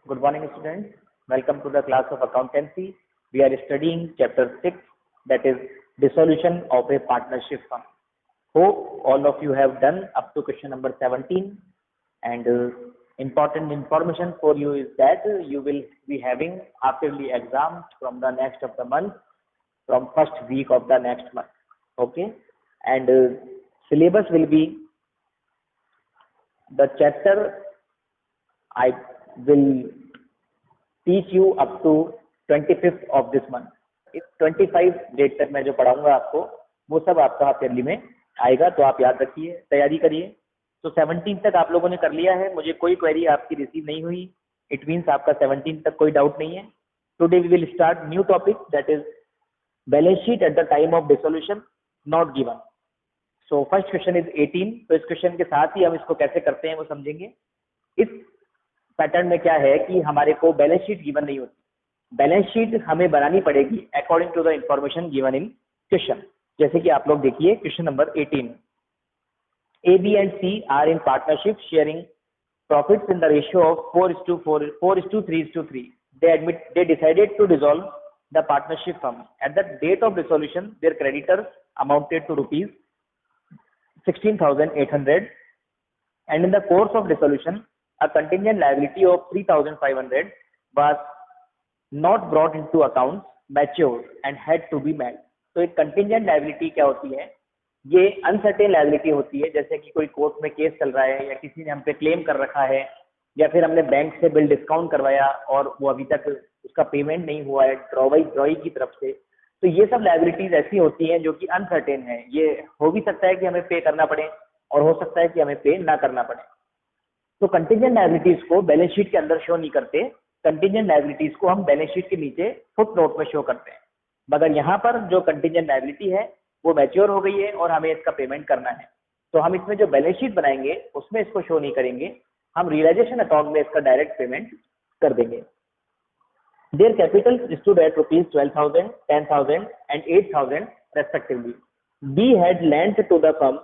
Good morning, students. Welcome to the class of accountancy. We are studying chapter 6, that is dissolution of a partnership firm. Hope all of you have done up to question number 17. And important information for you is that you will be having half-yearly exams from the next of the month, from first week of the next month. Okay, and syllabus will be the chapter I will teach you up to 25th of this month. 25 date तक मैं जो पढ़ाऊंगा आपको वो सब आपका half yearly में आएगा, तो आप याद रखिए, तैयारी करिए। तो 17 तक आप लोगों ने कर लिया है, मुझे कोई क्वेरी आपकी रिसीव नहीं हुई, इट मीन्स आपका 17 तक कोई डाउट नहीं है। Today we will start new topic, that is balance sheet at the time of dissolution not given. So first question is 18। तो इस क्वेश्चन के साथ ही हम इसको कैसे करते हैं वो समझेंगे। इस पैटर्न में क्या है कि हमारे को बैलेंस शीट गिवन नहीं होती, बैलेंस शीट हमें बनानी पड़ेगी according to the information given in question. जैसे कि आप लोग देखिए question number 18, A B and C are in partnership sharing profits in the ratio of 4:3:3। they decided to dissolve the partnership firm. At the date of dissolution their creditors amounted to rupees 16,800, and in the course of dissolution a contingent liability of 3,500 was not brought into accounts, matured and had to be met. तो एक contingent liability क्या होती है? ये uncertain liability होती है, जैसे कि कोई कोर्ट में केस चल रहा है या किसी ने हम पे क्लेम कर रखा है या फिर हमने बैंक से बिल डिस्काउंट करवाया और वो अभी तक उसका पेमेंट नहीं हुआ है ड्रॉई की तरफ से। तो ये सब लाइबिलिटीज ऐसी होती हैं जो कि अनसर्टेन है, ये हो भी सकता है कि हमें पे करना पड़े और हो सकता है कि हमें पे ना करना पड़े। तो कंटिजेंट लायबिलिटीज को बैलेंस शीट के अंदर शो नहीं करते, कंटिजेंट लायबिलिटीज को हम बैलेंस शीट के नीचे फुट नोट में शो करते हैं। मगर यहाँ पर जो कंटिजेंट लायबिलिटी है वो मैच्योर हो गई है और हमें इसका पेमेंट करना है, तो हम इसमें जो बैलेंस शीट बनाएंगे उसमें इसको शो नहीं करेंगे, हम रियलाइजेशन अकाउंट में इसका डायरेक्ट पेमेंट कर देंगे। Their capital stood at rupees 12,000, 10,000 and 8,000 respectively. B had lent to the firm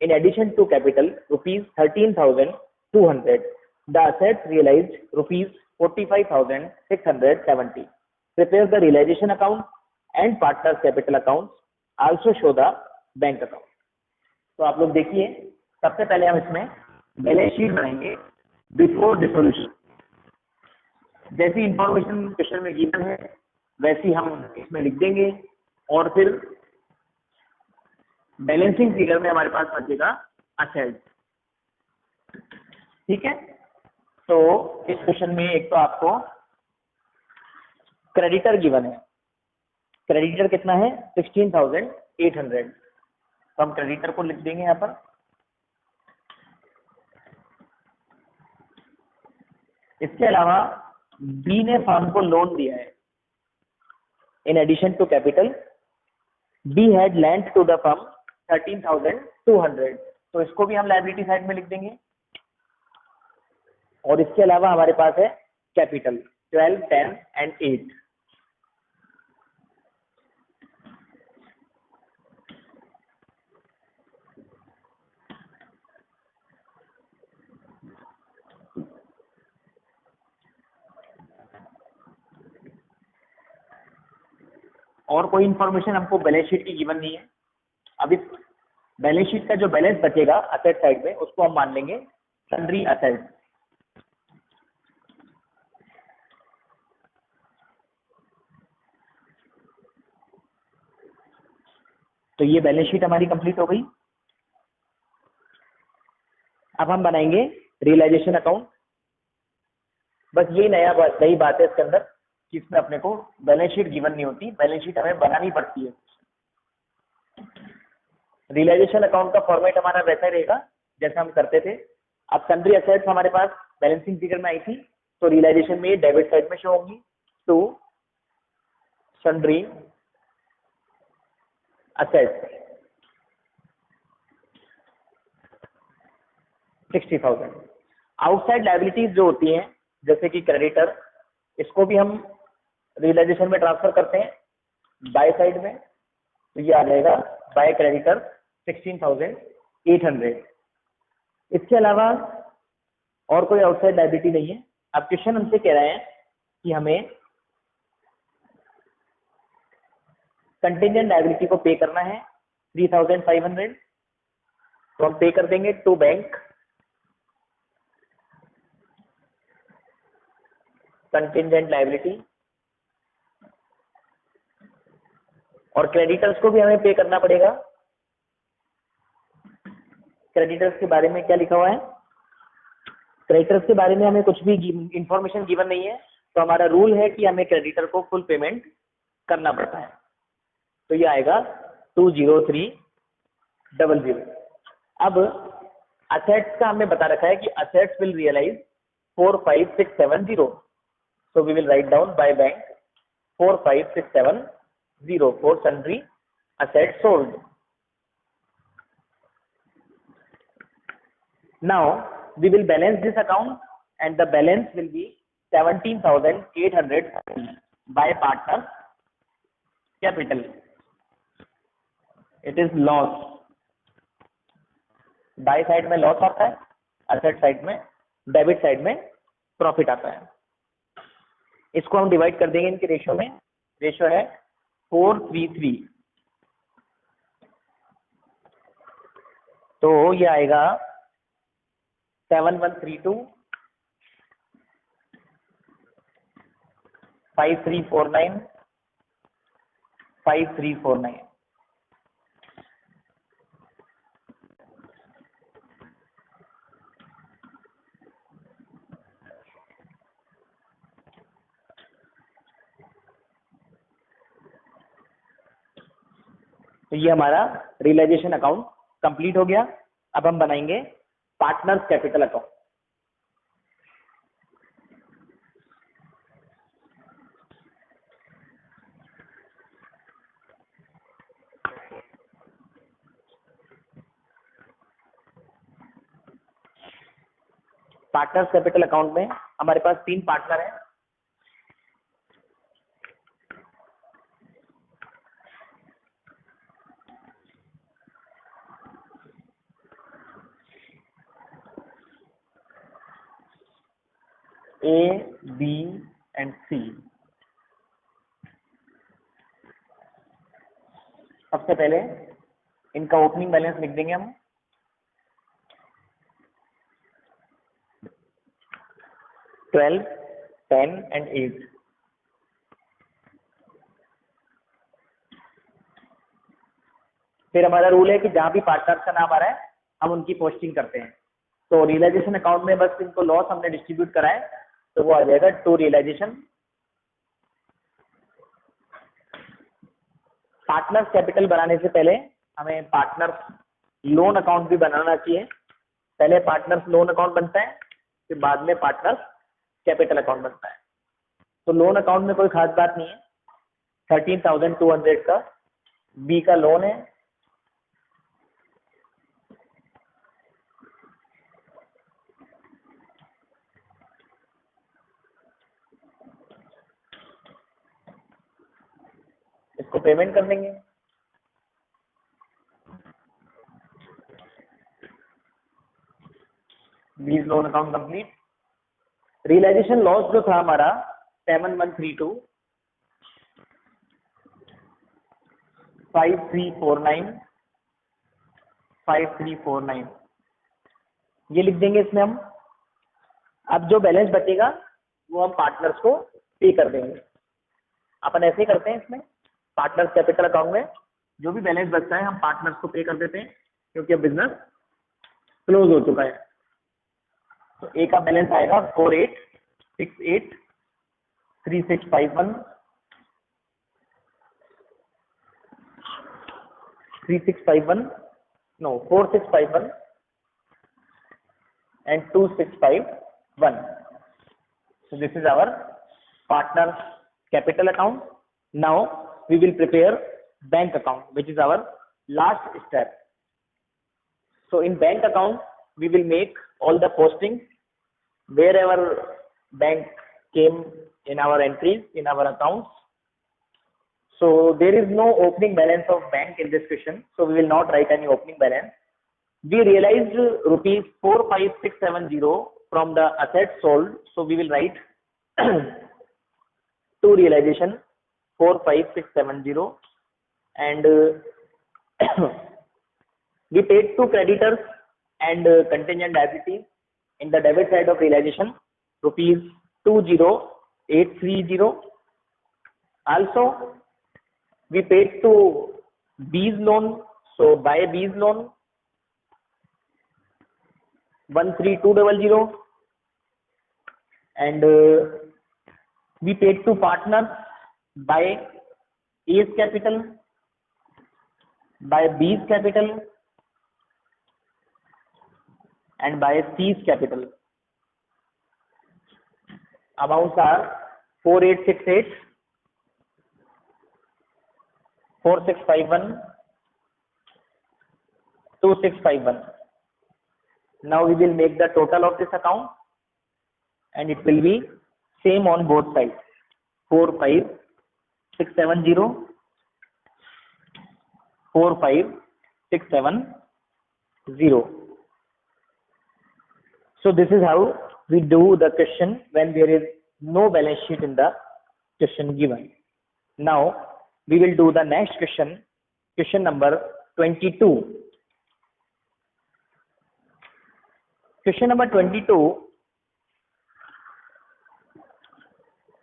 in addition to capital rupees 13,200. The assets realized rupees 45,670. Prepare the realization account and partners capital accounts. Also show the bank account. तो आप लोग देखिए, सबसे पहले हम इसमें balance sheet बनाएंगे before dissolution. जैसी इंफॉर्मेशन क्वेश्चन में गिवन है वैसी हम इसमें लिख देंगे और फिर बैलेंसिंग फिगर में हमारे पास बचेगा असेट्स। ठीक है, तो इस क्वेश्चन में एक तो आपको क्रेडिटर गिवन है, क्रेडिटर कितना है 16,800, तो हम क्रेडिटर को लिख देंगे यहाँ पर। इसके अलावा बी ने फर्म को लोन दिया है in addition to capital, B had lent to the firm 13,200, तो इसको भी हम लायबिलिटी साइड में लिख देंगे। और इसके अलावा हमारे पास है कैपिटल 12, 10 and 8। और कोई इंफॉर्मेशन हमको बैलेंस शीट की गिवन नहीं है। अब इस बैलेंस शीट का जो बैलेंस बचेगा असेट साइड में उसको हम मान लेंगे सन्ड्री असेट्स। तो ये बैलेंस शीट हमारी कंप्लीट हो गई। अब हम बनाएंगे रियलाइजेशन अकाउंट। बस ये नई बात है इसके अंदर कि इसमें अपने को बैलेंस शीट गिवन नहीं होती, बैलेंस शीट हमें बनानी पड़ती है। रियलाइजेशन अकाउंट का फॉर्मेट हमारा वैसा ही रहेगा जैसा हम करते थे। अब सन्ड्री असेट्स हमारे पास बैलेंसिंग फिगर में आई थी, तो रियलाइजेशन में डेबिट साइड में शो होंगी to sundry assets 60,000। Outside liabilities जो होती हैं जैसे कि क्रेडिटर, इसको भी हम रियलाइजेशन में ट्रांसफर करते हैं बाय साइड में, तो ये आ जाएगा बाय क्रेडिटर 16,800। इसके अलावा और कोई आउटसाइड लायबिलिटी नहीं है, अब क्वेश्चन हमसे कह रहे हैं कि हमें कंटिंजेंट लायबिलिटी को पे करना है 3500, तो हम पे कर देंगे टू बैंक कंटिंजेंट लायबिलिटी, और क्रेडिटर्स को भी हमें पे करना पड़ेगा। क्रेडिटर्स के बारे में क्या लिखा हुआ है? क्रेडिटर्स के बारे में हमें कुछ भी इंफॉर्मेशन गिवन नहीं है, तो हमारा रूल है कि हमें क्रेडिटर को फुल पेमेंट करना पड़ता है। तो ये आएगा 20300। अब असेट्स का हमें बता रखा है कि assets will realise 45670, so we will write down by bank 45670 for sundry assets sold. Now we will balance this account and the balance will be 17,800 by partners capital. It is loss. By side में loss आता है, asset side में, debit side में profit आता है। इसको हम divide कर देंगे इनके रेशियो में। रेशियो है 433, तो ये आएगा 7132 5349 5349। तो ये हमारा रियलाइजेशन अकाउंट कंप्लीट हो गया। अब हम बनाएंगे partners capital account. Partners capital account में हमारे पास 3 पार्टनर हैं। A, B and C। सबसे पहले इनका ओपनिंग बैलेंस लिख देंगे हम। $12, $10 and $8। फिर हमारा रूल है कि जहां भी पार्टनर का नाम आ रहा है हम उनकी पोस्टिंग करते हैं। तो रियलाइजेशन अकाउंट में बस इनको लॉस हमने डिस्ट्रीब्यूट करा है, तो वो आ जाएगा टू रियलाइजेशन। पार्टनर्स कैपिटल बनाने से पहले हमें पार्टनर्स लोन अकाउंट भी बनाना चाहिए। पहले पार्टनर्स लोन अकाउंट बनता है, फिर बाद में पार्टनर्स कैपिटल अकाउंट बनता है। तो लोन अकाउंट में कोई खास बात नहीं है। 13,200 का बी का लोन है, इसको पेमेंट कर देंगे। B's loan account complete. Realisation loss जो था हमारा 7132 5349 5349, ये लिख देंगे इसमें हम। अब जो बैलेंस बचेगा वो हम पार्टनर्स को पे कर देंगे। अपन ऐसे ही करते हैं, इसमें पार्टनर्स कैपिटल अकाउंट में जो भी बैलेंस बचता है हम पार्टनर्स को पे कर देते हैं, क्योंकि अब बिजनेस क्लोज हो चुका है। तो ए का बैलेंस आएगा 4868 3651 3651 no 4651 and 2651. So this is our partners capital account. Now we will prepare bank account, which is our last step. So in bank account we will make all the postings wherever bank came in our entries in our accounts. So there is no opening balance of bank in this question, so we will not write any opening balance. We realized rupees 45670 from the assets sold, so we will write to realization 45670, and we paid to creditors and contingent liabilities in the debit side of realization rupees 20830. Also we paid to B's loan, so by B's loan 13200, and we paid to partners by A's capital, by B's capital, and by C's capital. Amounts are 4868, 4651, 2651. Now we will make the total of this account, and it will be same on both sides, 45670, 45670. So this is how we do the question when there is no balance sheet in the question given. Now we will do the next question, question number 22. Question number 22,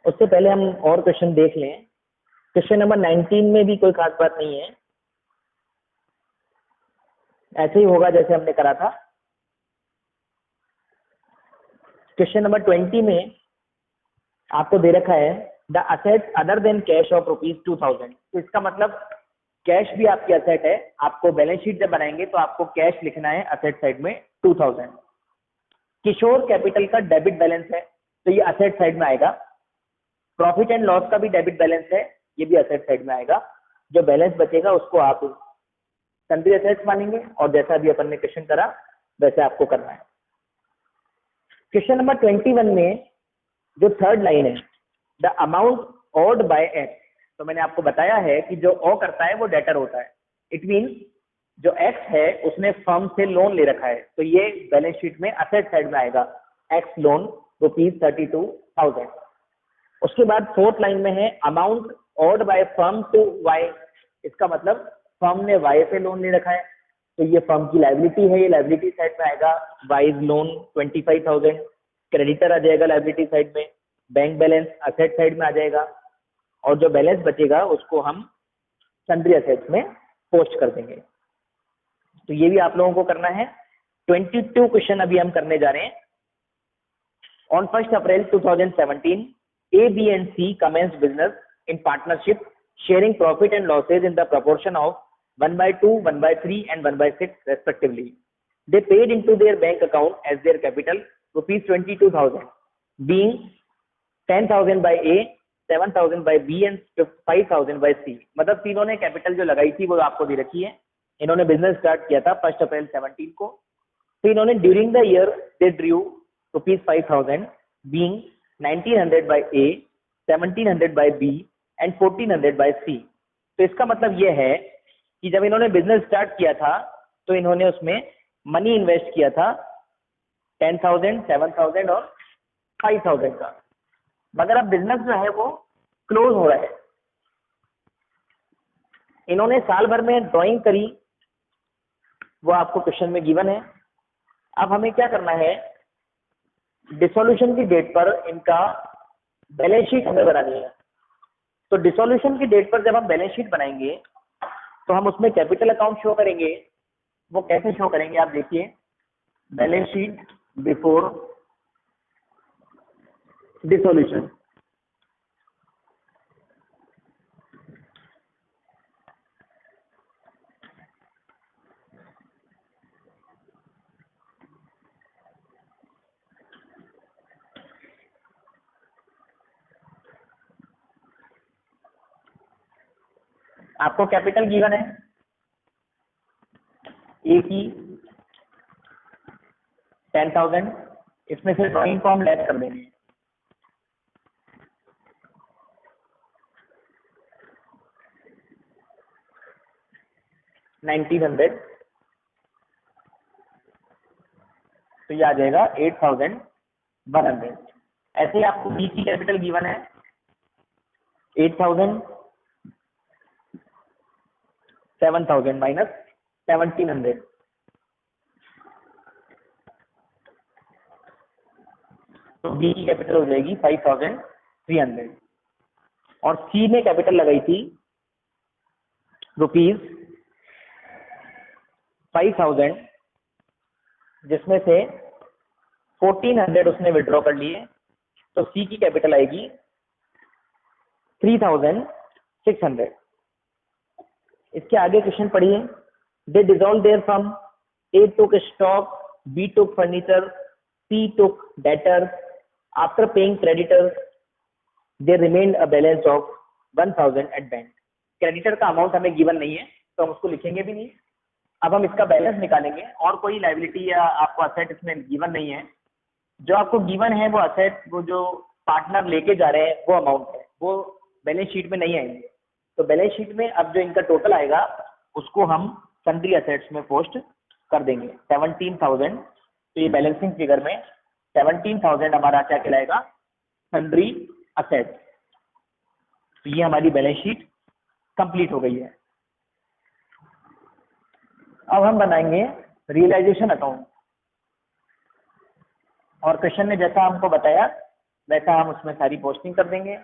उससे पहले हम और question देख लें। Question number 19 में भी कोई खास बात नहीं है, ऐसे ही होगा जैसे हमने करा था। क्वेश्चन नंबर 20 में आपको दे रखा है the asset other than cash of ₹2000। तो इसका मतलब कैश भी आपकी असेट है, आपको बैलेंस शीट जब बनाएंगे तो आपको कैश लिखना है असेट साइड में 2000। किशोर कैपिटल का डेबिट बैलेंस है, तो ये असेट साइड में आएगा। प्रॉफिट एंड लॉस का भी डेबिट बैलेंस है, ये भी असेट साइड में आएगा। जो बैलेंस बचेगा उसको आप सन्ड्री असेट्स मानेंगे, और जैसा भी अपन ने क्वेश्चन करा वैसे आपको करना है। क्वेश्चन नंबर 21 में जो थर्ड लाइन है, the amount owed by X, तो मैंने आपको बताया है कि जो ओ करता है वो डेटर होता है। इट मीन जो एक्स है उसने फर्म से लोन ले रखा है, तो ये बैलेंस शीट में असेट साइड में आएगा, एक्स लोन ₹32,000। उसके बाद फोर्थ लाइन में है amount owed by firm to Y, इसका मतलब फर्म ने वाई से लोन ले रखा है, तो ये फर्म की लायबिलिटी है, ये लायबिलिटी साइड में आएगा, वाइज लोन 25,000। क्रेडिटर आ जाएगा लायबिलिटी साइड में, बैंक बैलेंस असेट साइड में आ जाएगा, और जो बैलेंस बचेगा उसको हम सन्ड्री असेट्स में पोस्ट कर देंगे। तो ये भी आप लोगों को करना है। 22 क्वेश्चन अभी हम करने जा रहे हैं। On 1 April 2017, A, B and C commenced business in partnership, sharing profit and losses in the proportion of 1/2, 1/3 and 1/6 respectively. They paid into their bank account as their capital ₹22,000, being 10,000 by A, 7,000 by B and 5,000 by C। मतलब तीनों ने capital जो लगाई थी वो आपको दे रखी है। इन्होंने बिजनेस स्टार्ट किया था 1 अप्रैल 17 को। तो इन्होंने during the year they Drew ₹5,000, being 1,900 by A, 1,700 by B and 1,400 by C। तो इसका मतलब ये है कि जब इन्होंने बिजनेस स्टार्ट किया था तो इन्होंने उसमें मनी इन्वेस्ट किया था 10,000, 7,000 और 5,000 का, मगर अब बिजनेस जो है वो क्लोज हो रहा है। इन्होंने साल भर में ड्राइंग करी, वो आपको क्वेश्चन में गिवन है। अब हमें क्या करना है, डिसोल्यूशन की डेट पर इनका बैलेंस शीट हमें बनानी है। तो डिसोल्यूशन की डेट पर जब हम बैलेंस शीट बनाएंगे तो हम उसमें कैपिटल अकाउंट शो करेंगे। वो कैसे शो करेंगे आप देखिए, बैलेंस शीट बिफोर डिसोल्यूशन। आपको कैपिटल गिवन है ए की 10,000, इसमें से ड्राइंग फॉर्म लेस कर देंगे। $1,900, तो ये आ जाएगा 8,000 100। ऐसे ही आपको बी की कैपिटल गिवन है 8000, 7000 माइनस 1700, तो बी की कैपिटल हो जाएगी 5300। और सी ने कैपिटल लगाई थी ₹5000, जिसमें से 1400 उसने विड्रॉ कर लिए, तो सी की कैपिटल आएगी 3600। इसके आगे क्वेश्चन पढ़िए। They dissolve their firm, A took stock, B took furniture, C took debtors, after paying creditors there remained a balance of 1000 at bank. Creditor का अमाउंट हमें गिवन नहीं है तो हम उसको लिखेंगे भी नहीं। अब हम इसका बैलेंस निकालेंगे, और कोई लायबिलिटी या आपको असेट इसमें गिवन नहीं है। जो आपको गिवन है वो असेट, वो जो पार्टनर लेके जा रहे हैं वो अमाउंट है, वो बैलेंस शीट में नहीं आएंगे। तो बैलेंस शीट में अब जो इनका टोटल आएगा उसको हम सन्ड्री असेट्स में पोस्ट कर देंगे 17,000। तो ये बैलेंसिंग फिगर में 17,000 हमारा क्या कहलाएगा, सन्ड्री असेट। तो ये हमारी बैलेंस शीट कंप्लीट हो गई है। अब हम बनाएंगे रियलाइजेशन अकाउंट, और क्वेश्चन ने जैसा हमको बताया वैसा हम उसमें सारी पोस्टिंग कर देंगे।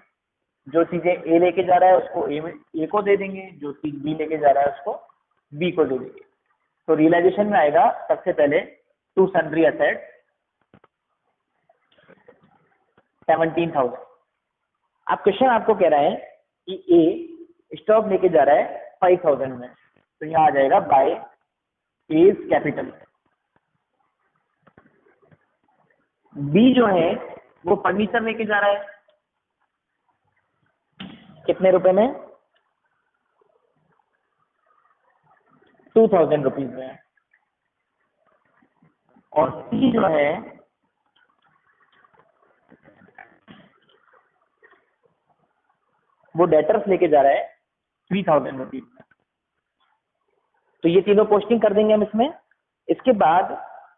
जो चीजें ए लेके जा रहा है उसको ए को दे देंगे, जो चीज बी लेके जा रहा है उसको बी को दे देंगे। तो रियलाइजेशन में आएगा सबसे पहले टू सन्ड्री असेट 17,000। अब क्वेश्चन आपको कह रहा है कि ए स्टॉक लेके जा रहा है 5,000 में, तो यहाँ आ जाएगा बाय एज कैपिटल। बी जो है वो फर्नीचर लेके जा रहा है कितने रुपए में, 2,000 रुपीज में। और सी जो है वो डेटर्स लेके जा रहा है 3,000 रुपीज में। तो ये तीनों पोस्टिंग कर देंगे हम इसमें। इसके बाद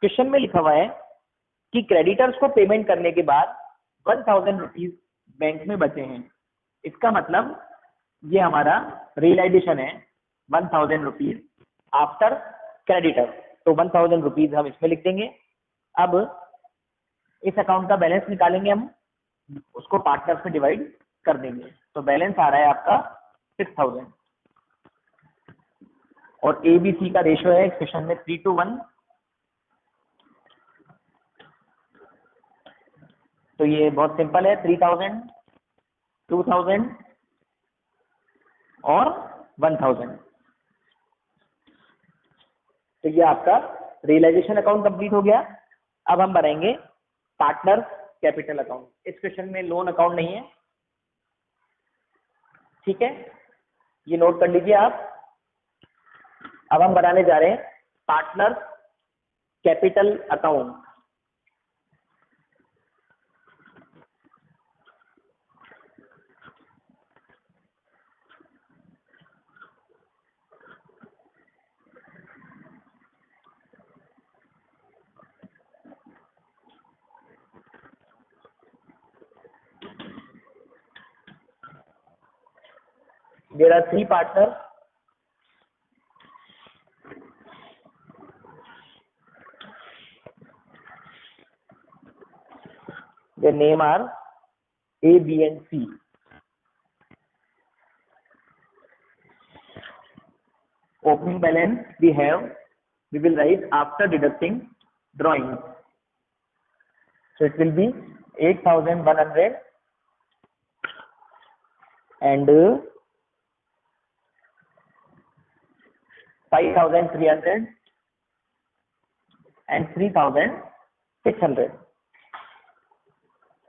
क्वेश्चन में लिखा हुआ है कि क्रेडिटर्स को पेमेंट करने के बाद 1,000 रुपीज बैंक में बचे हैं। इसका मतलब ये हमारा रियलाइजेशन है 1,000 रुपीज आफ्टर क्रेडिटर। तो 1,000 रुपीज हम इसमें लिख देंगे। अब इस अकाउंट का बैलेंस निकालेंगे हम, उसको पार्टनर्स में डिवाइड कर देंगे। तो बैलेंस आ रहा है आपका 6,000। और ए बी सी का रेशियो है क्वेश्चन में 3:1। तो ये बहुत सिंपल है, 3,000, 2,000 और 1,000। तो ये आपका रियलाइजेशन अकाउंट कंप्लीट हो गया। अब हम बनाएंगे पार्टनर कैपिटल अकाउंट। इस क्वेश्चन में लोन अकाउंट नहीं है, ठीक है, ये नोट कर लीजिए आप। अब हम बनाने जा रहे हैं partner capital account. There are 3 partners. Their name are A, B and C. Opening balance we will write after deducting drawing. So it will be 8,100 and 5,300 and 3,600।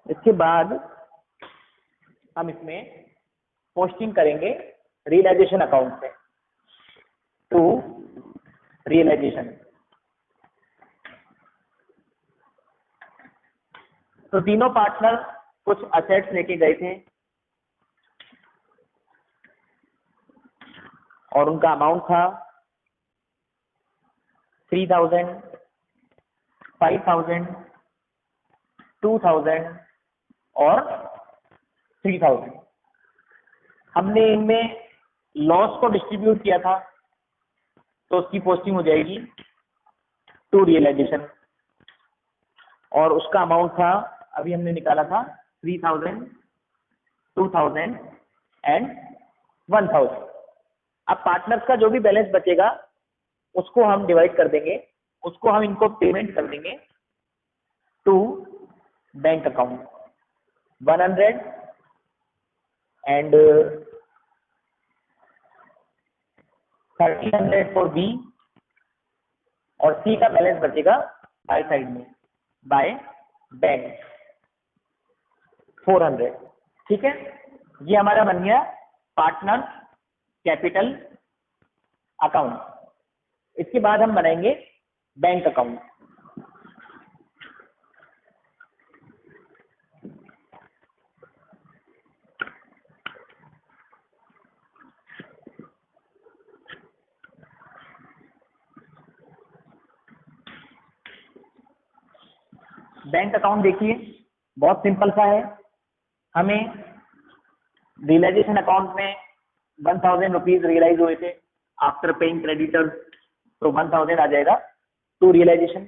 इसके बाद हम इसमें पोस्टिंग करेंगे रियलाइजेशन अकाउंट से टू रियलाइजेशन। तो तीनों partner कुछ assets लेके गए थे और उनका अमाउंट था 3,000, 5,000 2000 और 3000। हमने इनमें लॉस को डिस्ट्रीब्यूट किया था, तो उसकी पोस्टिंग हो जाएगी टू रियलाइजेशन, और उसका अमाउंट था, अभी हमने निकाला था 3000, 2000 एंड 1000। अब पार्टनर्स का जो भी बैलेंस बचेगा उसको हम डिवाइड कर देंगे, उसको हम इनको पेमेंट कर देंगे to bank account 100 and 1300 for B, और सी का बैलेंस बचेगा बाय साइड में बाय बैंक 400। ठीक है, ये हमारा बन गया पार्टनर कैपिटल अकाउंट। इसके बाद हम बनाएंगे बैंक अकाउंट। बैंक अकाउंट देखिए बहुत सिंपल सा है। हमें रियलाइजेशन अकाउंट में 1000 रुपीज रियलाइज हुए थे आफ्टर पेइंग क्रेडिटर्स, तो 1000 आ जाएगा टू रियलाइजेशन।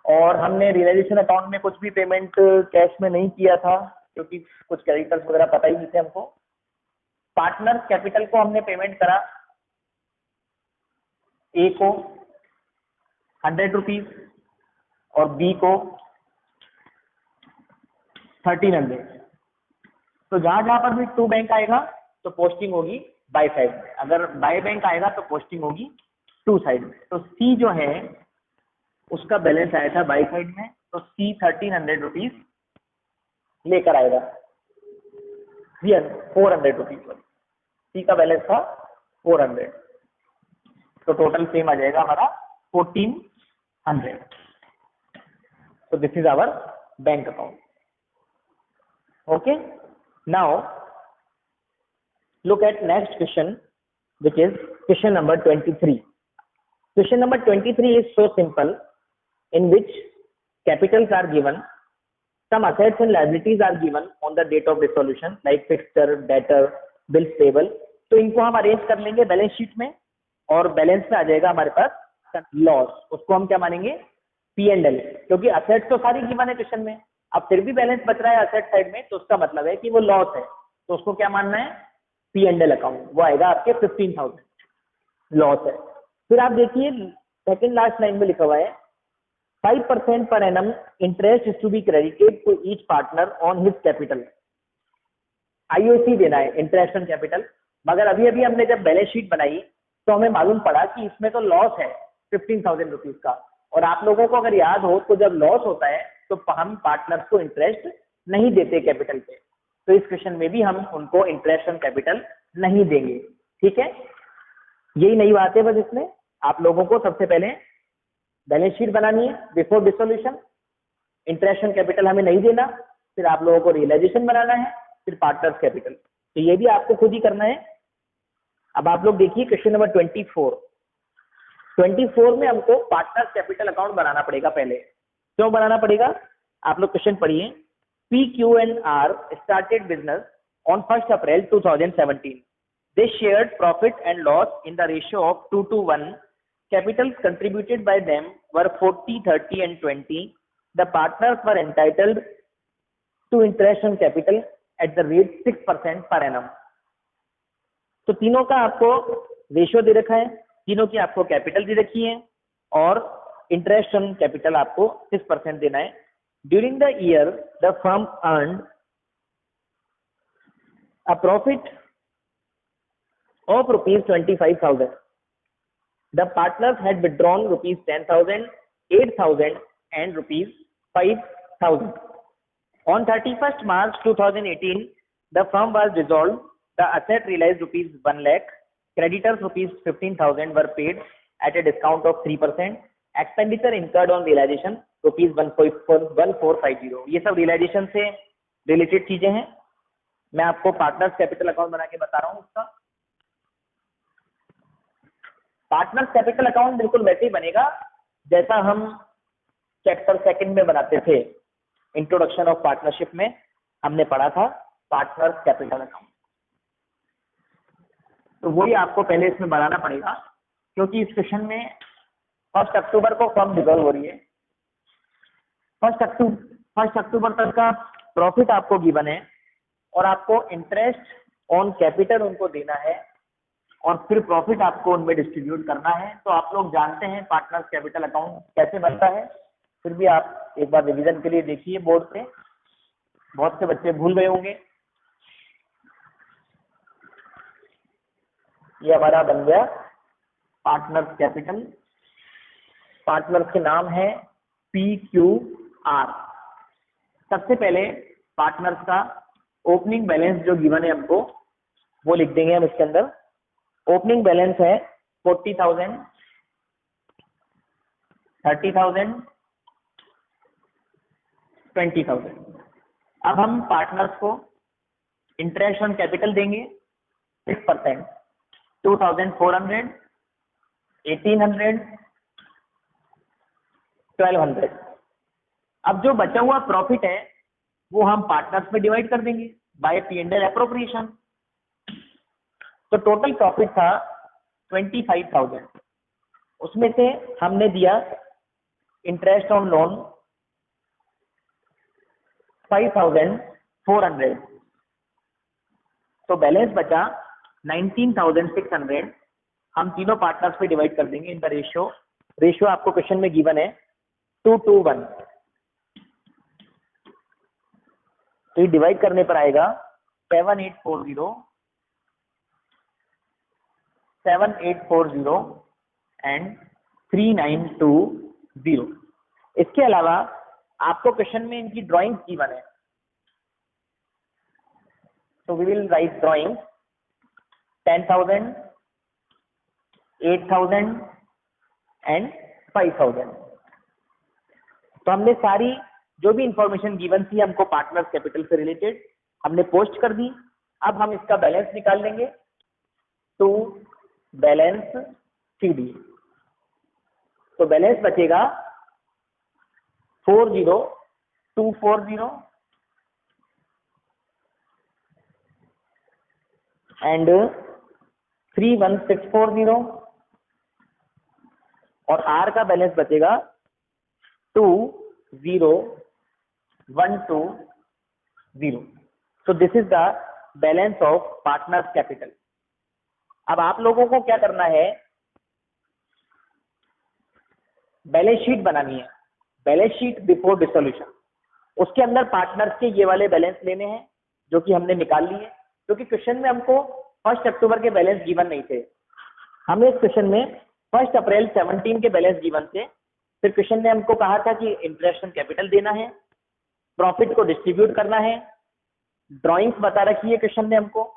और हमने रियलाइजेशन अकाउंट में कुछ भी पेमेंट कैश में नहीं किया था, क्योंकि कुछ क्रेडिटर्स वगैरह पता ही नहीं थे हमको। पार्टनर कैपिटल को हमने पेमेंट करा ए को 100 रुपीज और बी को 1300। तो जहां जहां पर भी टू बैंक आएगा तो पोस्टिंग होगी बाय साइड में, अगर बाय बैंक आएगा तो पोस्टिंग होगी टू साइड में। तो सी जो है उसका बैलेंस आया था बाय साइड में, तो सी 1300 रुपीज लेकर आएगा, 400 रुपीज। सी का बैलेंस था 400, तो टोटल सेम आ जाएगा हमारा 1400। So this is our bank account. Okay. Now look at next question, which is question number 23. Question number 23 is so simple, in which capitals are given, some assets and liabilities are given on the date of dissolution, like fixture, debtor, bills payable. तो इनको हम arrange कर लेंगे balance sheet में, और balance में आ जाएगा हमारे पास लॉस। उसको हम क्या मानेंगे? पी एंड एल, क्योंकि असेट तो सारी गिवन है क्वेश्चन में। अब फिर भी बैलेंस बच रहा है असेट साइड में, तो उसका मतलब है कि वो लॉस है, तो उसको क्या मानना है? P and L account. वो आएगा आपके 15,000 लॉस है। फिर आप देखिए सेकंड लास्ट लाइन में लिखा हुआ है 5% पर annum interest is to be credited to each partner on his capital. IOC देना है, इंटरेस्ट ऑन कैपिटल। मगर अभी अभी हमने जब बैलेंस शीट बनाई तो हमें मालूम पड़ा कि इसमें तो लॉस है 15,000 रुपीज का, और आप लोगों को अगर याद हो तो जब लॉस होता है तो हम पार्टनर्स को इंटरेस्ट नहीं देते कैपिटल पे, तो इस क्वेश्चन में भी हम उनको इंटरेस्ट ऑन कैपिटल नहीं देंगे। ठीक है, यही नई बात है बस इसमें। आप लोगों को सबसे पहले बैलेंस शीट बनानी है before dissolution, interest on capital हमें नहीं देना, फिर आप लोगों को रियलाइजेशन बनाना है, फिर पार्टनर्स कैपिटल, तो ये भी आपको खुद ही करना है। अब आप लोग देखिए क्वेश्चन नंबर 24 में हमको पार्टनर्स कैपिटल अकाउंट बनाना पड़ेगा। पहले क्यों बनाना पड़ेगा? आप लोग क्वेश्चन पढ़िए। PQNR started business on 1st April 2017. They shared profit and loss in the ratio of 2:1. Capitals contributed by them were 40, 30 and 20. The partners were entitled to interest on capital at the rate 6% per annum. तो तीनों का आपको ratio दे रखा है, तीनों की आपको capital दे रखी है, और इंटरेस्ट ऑन कैपिटल आपको 6% देना है। During the year the firm earned a profit of ₹25,000. The partners had withdrawn ₹10,000, 8,000 and ₹5,000. On 31st March 2018, the firm was dissolved. The asset realized ₹1 lakh. Creditors ₹15,000 were paid at a discount of 3%. Expenditure incurred on realization ₹1450. ये सब realisation से related चीजें हैं। मैं आपको partners capital account बना के बता रहा हूँ। उसका पार्टनर्स कैपिटल अकाउंट बिल्कुल वैसे ही बनेगा जैसा हम चैप्टर सेकंड में बनाते थे, इंट्रोडक्शन ऑफ पार्टनरशिप में हमने पढ़ा था पार्टनर्स कैपिटल अकाउंट। तो वही आपको पहले इसमें बनाना पड़ेगा, क्योंकि इस क्वेश्चन में 1 अक्टूबर को फर्म डिसॉल्व हो रही है। 1 अक्टूबर तक का प्रॉफिट आपको गिवन है और आपको इंटरेस्ट ऑन कैपिटल उनको देना है और फिर प्रॉफिट आपको उनमें डिस्ट्रीब्यूट करना है। तो आप लोग जानते हैं पार्टनर्स कैपिटल अकाउंट कैसे बनता है, फिर भी आप एक बार रिवीजन के लिए देखिए बोर्ड पे, बहुत से बच्चे भूल गए होंगे। ये हमारा बन गया पार्टनर्स कैपिटल। पार्टनर्स के नाम है PQR। सबसे पहले पार्टनर्स का ओपनिंग बैलेंस जो गिवन है हमको वो लिख देंगे हम इसके अंदर। ओपनिंग बैलेंस है 40,000, 30,000, 20,000। अब हम पार्टनर्स को इंटरेस्ट ऑन कैपिटल देंगे 6%, 2,400, 1,800, 1,200। अब जो बचा हुआ प्रॉफिट है वो हम पार्टनर्स में डिवाइड कर देंगे बाय P&L एप्रोप्रिएशन। तो टोटल प्रॉफिट था 25,000, उसमें से हमने दिया इंटरेस्ट ऑन लोन 5,400, तो बैलेंस बचा 19,600। हम तीनों पार्टनर्स पे डिवाइड कर देंगे। इनका रेशियो आपको क्वेश्चन में गिवन है 2:1। तो ये डिवाइड करने पर आएगा 7840 एंड 3920। इसके अलावा आपको क्वेश्चन में इनकी ड्राइंग्स गिवन है, तो we will write drawing 10,000, 8,000 and 5,000। तो हमने सारी जो भी इंफॉर्मेशन गिवन थी हमको पार्टनर्स कैपिटल से रिलेटेड हमने पोस्ट कर दी। अब हम इसका बैलेंस निकाल लेंगे टू बैलेंस CD। तो बैलेंस बचेगा 40,240 एंड 3,1640 और R का बैलेंस बचेगा 2,0,120। So this is the balance of partners capital. अब आप लोगों को क्या करना है, बैलेंस शीट बनानी है, बैलेंस शीट बिफोर डिसोल्यूशन। उसके अंदर पार्टनर्स के ये वाले बैलेंस लेने हैं जो कि हमने निकाल लिए, क्योंकि क्वेश्चन में हमको 1 अक्टूबर के बैलेंस गिवन नहीं थे। हमें इस क्वेश्चन में 1 अप्रैल 17 के बैलेंस गिवन थे। फिर क्वेश्चन ने हमको कहा था कि इंटरेस्ट ऑन कैपिटल देना है, प्रॉफिट को डिस्ट्रीब्यूट करना है, ड्राइंग्स बता रखी है क्वेश्चन ने हमको।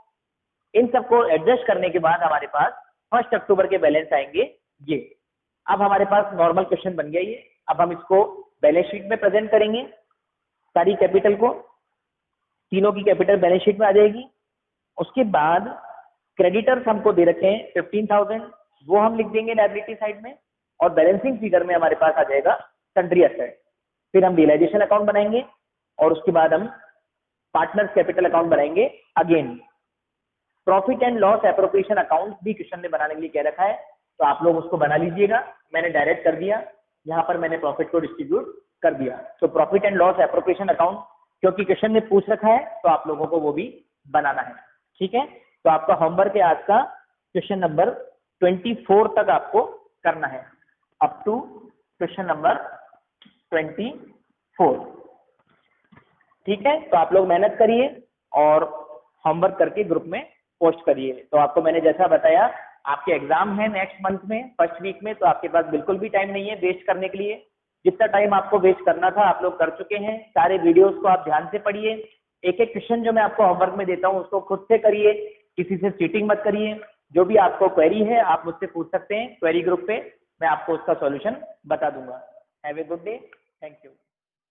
इन सबको एडजस्ट करने के बाद हमारे पास 1 अक्टूबर के बैलेंस आएंगे ये। अब हमारे पास नॉर्मल क्वेश्चन बन गया ये। अब हम इसको बैलेंस शीट में प्रेजेंट करेंगे, सारी कैपिटल को, तीनों की कैपिटल बैलेंस शीट में आ जाएगी। उसके बाद क्रेडिटर्स हमको दे रखे हैं 15,000, वो हम लिख देंगे लायबिलिटी साइड में, और बैलेंसिंग फिगर में हमारे पास आ जाएगा सन्ड्री एसेट। फिर हम रियलाइजेशन अकाउंट बनाएंगे और उसके बाद हम पार्टनर्स कैपिटल अकाउंट बनाएंगे। Again profit and loss appropriation account भी क्वेश्चन ने बनाने के लिए कह रखा है, तो आप लोग उसको बना लीजिएगा। मैंने डायरेक्ट कर दिया, यहाँ पर मैंने प्रॉफिट को डिस्ट्रीब्यूट कर दिया। तो profit and loss appropriation account क्योंकि क्वेश्चन ने पूछ रखा है तो आप लोगों को वो भी बनाना है। ठीक है, तो आपका होमवर्क है आज का क्वेश्चन नंबर 24 तक आपको करना है, अप टू क्वेश्चन नंबर 24। ठीक है, तो आप लोग मेहनत करिए और होमवर्क करके ग्रुप में पोस्ट करिए। तो आपको मैंने जैसा बताया, आपके एग्जाम है नेक्स्ट मंथ में फर्स्ट वीक में, तो आपके पास बिल्कुल भी टाइम नहीं है वेस्ट करने के लिए। जितना टाइम आपको वेस्ट करना था आप लोग कर चुके हैं। सारे वीडियोस को आप ध्यान से पढ़िए, एक एक क्वेश्चन जो मैं आपको होमवर्क में देता हूँ उसको खुद से करिए, किसी से चीटिंग मत करिए। जो भी आपको क्वेरी है आप मुझसे पूछ सकते हैं क्वेरी ग्रुप पे, मैं आपको उसका सॉल्यूशन बता दूंगा। Have a good day, thank you.